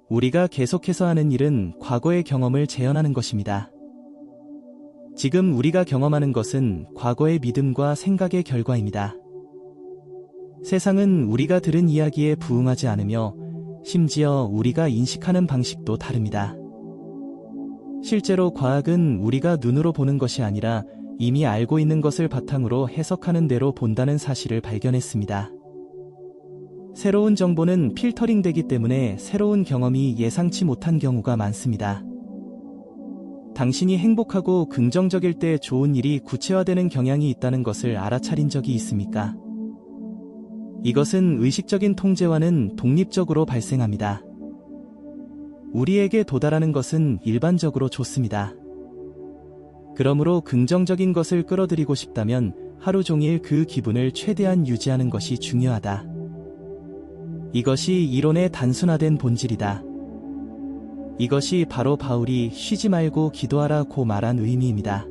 우리가 계속해서 하는 일은 과거의 경험을 재현하는 것입니다. 지금 우리가 경험하는 것은 과거의 믿음과 생각의 결과입니다. 세상은 우리가 들은 이야기에 부응하지 않으며 심지어 우리가 인식하는 방식도 다릅니다. 실제로 과학은 우리가 눈으로 보는 것이 아니라 이미 알고 있는 것을 바탕으로 해석하는 대로 본다는 사실을 발견했습니다. 새로운 정보는 필터링되기 때문에 새로운 경험이 예상치 못한 경우가 많습니다. 당신이 행복하고 긍정적일 때 좋은 일이 구체화되는 경향이 있다는 것을 알아차린 적이 있습니까? 이것은 의식적인 통제와는 독립적으로 발생합니다. 우리에게 도달하는 것은 일반적으로 좋습니다. 그러므로 긍정적인 것을 끌어들이고 싶다면 하루 종일 그 기분을 최대한 유지하는 것이 중요하다. 이것이 이론의 단순화된 본질이다. 이것이 바로 바울이 쉬지 말고 기도하라고 말한 의미입니다.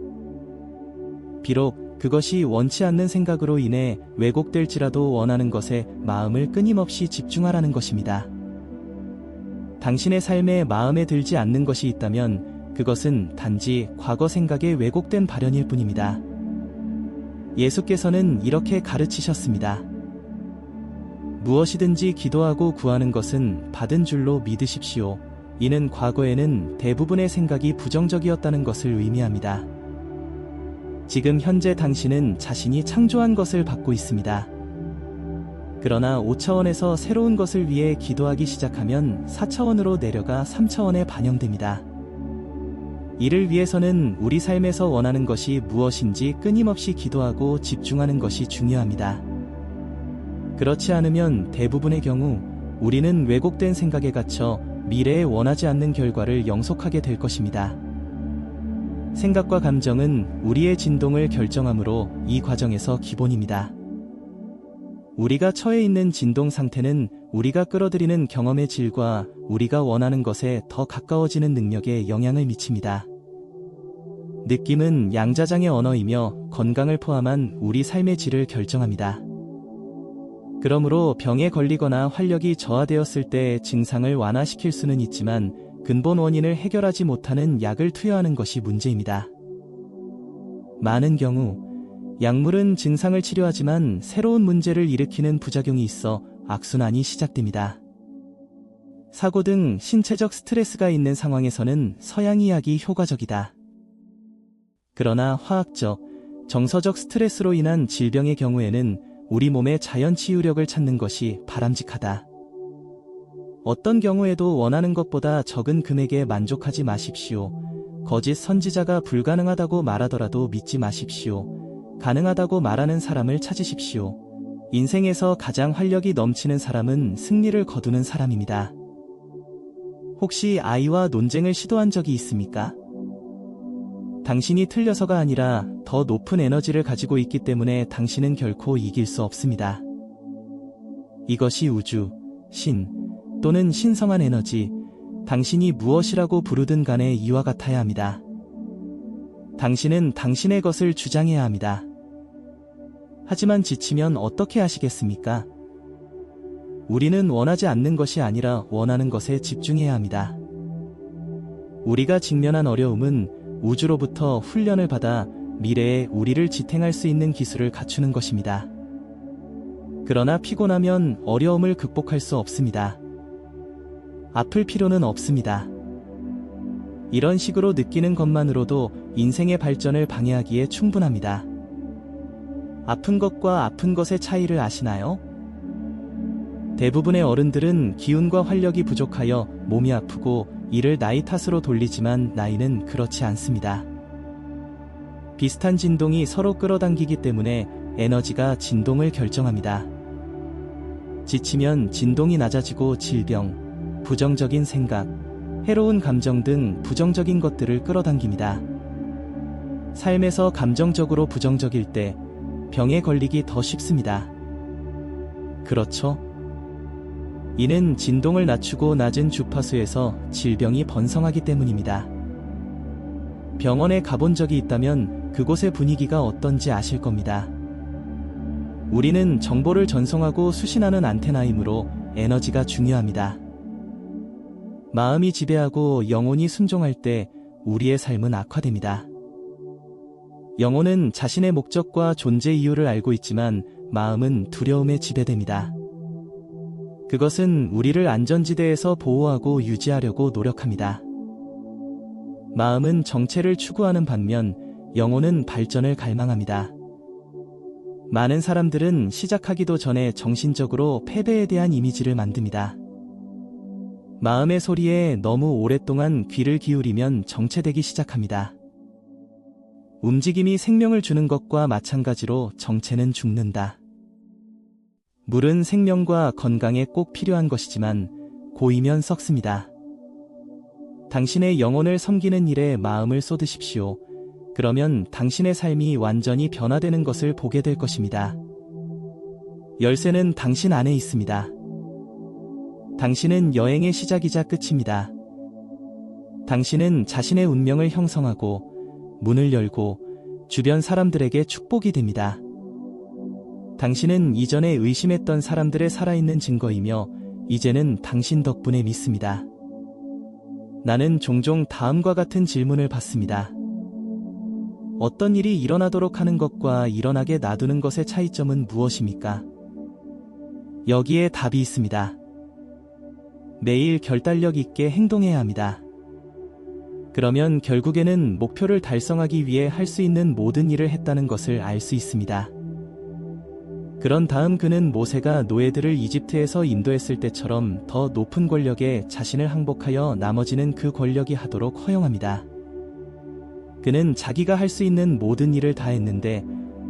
비록 그것이 원치 않는 생각으로 인해 왜곡될지라도 원하는 것에 마음을 끊임없이 집중하라는 것입니다. 당신의 삶에 마음에 들지 않는 것이 있다면 그것은 단지 과거 생각의 왜곡된 발현일 뿐입니다. 예수께서는 이렇게 가르치셨습니다. 무엇이든지 기도하고 구하는 것은 받은 줄로 믿으십시오. 이는 과거에는 대부분의 생각이 부정적이었다는 것을 의미합니다. 지금 현재 당신은 자신이 창조한 것을 받고 있습니다. 그러나 5차원에서 새로운 것을 위해 기도하기 시작하면 4차원으로 내려가 3차원에 반영됩니다. 이를 위해서는 우리 삶에서 원하는 것이 무엇인지 끊임없이 기도하고 집중하는 것이 중요합니다. 그렇지 않으면 대부분의 경우 우리는 왜곡된 생각에 갇혀 미래에 원하지 않는 결과를 영속하게 될 것입니다. 생각과 감정은 우리의 진동을 결정하므로 이 과정에서 기본입니다. 우리가 처해 있는 진동 상태는 우리가 끌어들이는 경험의 질과 우리가 원하는 것에 더 가까워지는 능력에 영향을 미칩니다. 느낌은 양자장의 언어이며 건강을 포함한 우리 삶의 질을 결정합니다. 그러므로 병에 걸리거나 활력이 저하되었을 때 증상을 완화시킬 수는 있지만 근본 원인을 해결하지 못하는 약을 투여하는 것이 문제입니다. 많은 경우 약물은 증상을 치료하지만 새로운 문제를 일으키는 부작용이 있어 악순환이 시작됩니다. 사고 등 신체적 스트레스가 있는 상황에서는 서양의 약이 효과적이다. 그러나 화학적, 정서적 스트레스로 인한 질병의 경우에는 우리 몸의 자연 치유력을 찾는 것이 바람직하다. 어떤 경우에도 원하는 것보다 적은 금액에 만족하지 마십시오. 거짓 선지자가 불가능하다고 말하더라도 믿지 마십시오. 가능하다고 말하는 사람을 찾으십시오. 인생에서 가장 활력이 넘치는 사람은 승리를 거두는 사람입니다. 혹시 아이와 논쟁을 시도한 적이 있습니까? 당신이 틀려서가 아니라 더 높은 에너지를 가지고 있기 때문에 당신은 결코 이길 수 없습니다. 이것이 우주, 신, 또는 신성한 에너지, 당신이 무엇이라고 부르든 간에 이와 같아야 합니다. 당신은 당신의 것을 주장해야 합니다. 하지만 지치면 어떻게 하시겠습니까? 우리는 원하지 않는 것이 아니라 원하는 것에 집중해야 합니다. 우리가 직면한 어려움은 우주로부터 훈련을 받아 미래에 우리를 지탱할 수 있는 기술을 갖추는 것입니다. 그러나 피곤하면 어려움을 극복할 수 없습니다. 아플 필요는 없습니다. 이런 식으로 느끼는 것만으로도 인생의 발전을 방해하기에 충분합니다. 아픈 것과 아픈 것의 차이를 아시나요? 대부분의 어른들은 기운과 활력이 부족하여 몸이 아프고 이를 나이 탓으로 돌리지만 나이는 그렇지 않습니다. 비슷한 진동이 서로 끌어당기기 때문에 에너지가 진동을 결정합니다. 지치면 진동이 낮아지고 질병, 부정적인 생각, 해로운 감정 등 부정적인 것들을 끌어당깁니다. 삶에서 감정적으로 부정적일 때 병에 걸리기 더 쉽습니다. 그렇죠? 이는 진동을 낮추고 낮은 주파수에서 질병이 번성하기 때문입니다. 병원에 가본 적이 있다면 그곳의 분위기가 어떤지 아실 겁니다. 우리는 정보를 전송하고 수신하는 안테나이므로 에너지가 중요합니다. 마음이 지배하고 영혼이 순종할 때 우리의 삶은 악화됩니다. 영혼은 자신의 목적과 존재 이유를 알고 있지만 마음은 두려움에 지배됩니다. 그것은 우리를 안전지대에서 보호하고 유지하려고 노력합니다. 마음은 정체를 추구하는 반면 영혼은 발전을 갈망합니다. 많은 사람들은 시작하기도 전에 정신적으로 패배에 대한 이미지를 만듭니다. 마음의 소리에 너무 오랫동안 귀를 기울이면 정체되기 시작합니다. 움직임이 생명을 주는 것과 마찬가지로 정체는 죽는다. 물은 생명과 건강에 꼭 필요한 것이지만 고이면 썩습니다. 당신의 영혼을 섬기는 일에 마음을 쏟으십시오. 그러면 당신의 삶이 완전히 변화되는 것을 보게 될 것입니다. 열쇠는 당신 안에 있습니다. 당신은 여행의 시작이자 끝입니다. 당신은 자신의 운명을 형성하고 문을 열고 주변 사람들에게 축복이 됩니다. 당신은 이전에 의심했던 사람들의 살아있는 증거이며 이제는 당신 덕분에 믿습니다. 나는 종종 다음과 같은 질문을 받습니다. 어떤 일이 일어나도록 하는 것과 일어나게 놔두는 것의 차이점은 무엇입니까? 여기에 답이 있습니다. 매일 결단력 있게 행동해야 합니다. 그러면 결국에는 목표를 달성하기 위해 할 수 있는 모든 일을 했다는 것을 알 수 있습니다. 그런 다음 그는 모세가 노예들을 이집트에서 인도했을 때처럼 더 높은 권력에 자신을 항복하여 나머지는 그 권력이 하도록 허용합니다. 그는 자기가 할 수 있는 모든 일을 다 했는데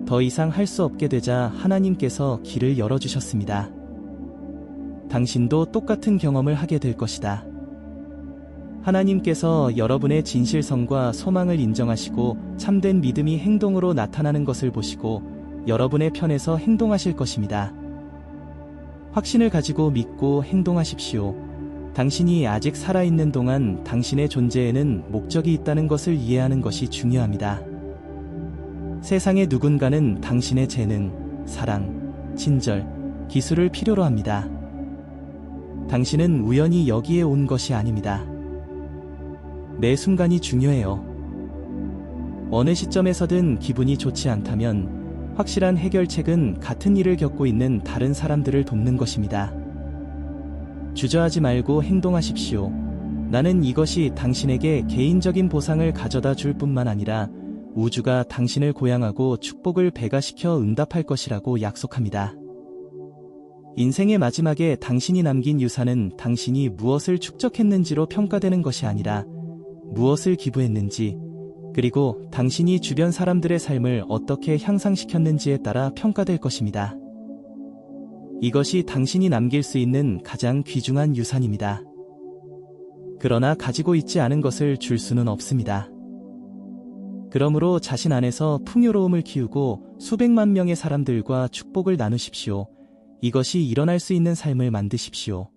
더 이상 할 수 없게 되자 하나님께서 길을 열어주셨습니다. 당신도 똑같은 경험을 하게 될 것이다. 하나님께서 여러분의 진실성과 소망을 인정하시고 참된 믿음이 행동으로 나타나는 것을 보시고 여러분의 편에서 행동하실 것입니다. 확신을 가지고 믿고 행동하십시오. 당신이 아직 살아있는 동안 당신의 존재에는 목적이 있다는 것을 이해하는 것이 중요합니다. 세상의 누군가는 당신의 재능, 사랑, 친절, 기술을 필요로 합니다. 당신은 우연히 여기에 온 것이 아닙니다. 매 순간이 중요해요. 어느 시점에서든 기분이 좋지 않다면 확실한 해결책은 같은 일을 겪고 있는 다른 사람들을 돕는 것입니다. 주저하지 말고 행동하십시오. 나는 이것이 당신에게 개인적인 보상을 가져다 줄 뿐만 아니라 우주가 당신을 고양하고 축복을 배가시켜 응답할 것이라고 약속합니다. 인생의 마지막에 당신이 남긴 유산은 당신이 무엇을 축적했는지로 평가되는 것이 아니라 무엇을 기부했는지, 그리고 당신이 주변 사람들의 삶을 어떻게 향상시켰는지에 따라 평가될 것입니다. 이것이 당신이 남길 수 있는 가장 귀중한 유산입니다. 그러나 가지고 있지 않은 것을 줄 수는 없습니다. 그러므로 자신 안에서 풍요로움을 키우고 수백만 명의 사람들과 축복을 나누십시오. 이것이 일어날 수 있는 삶을 만드십시오.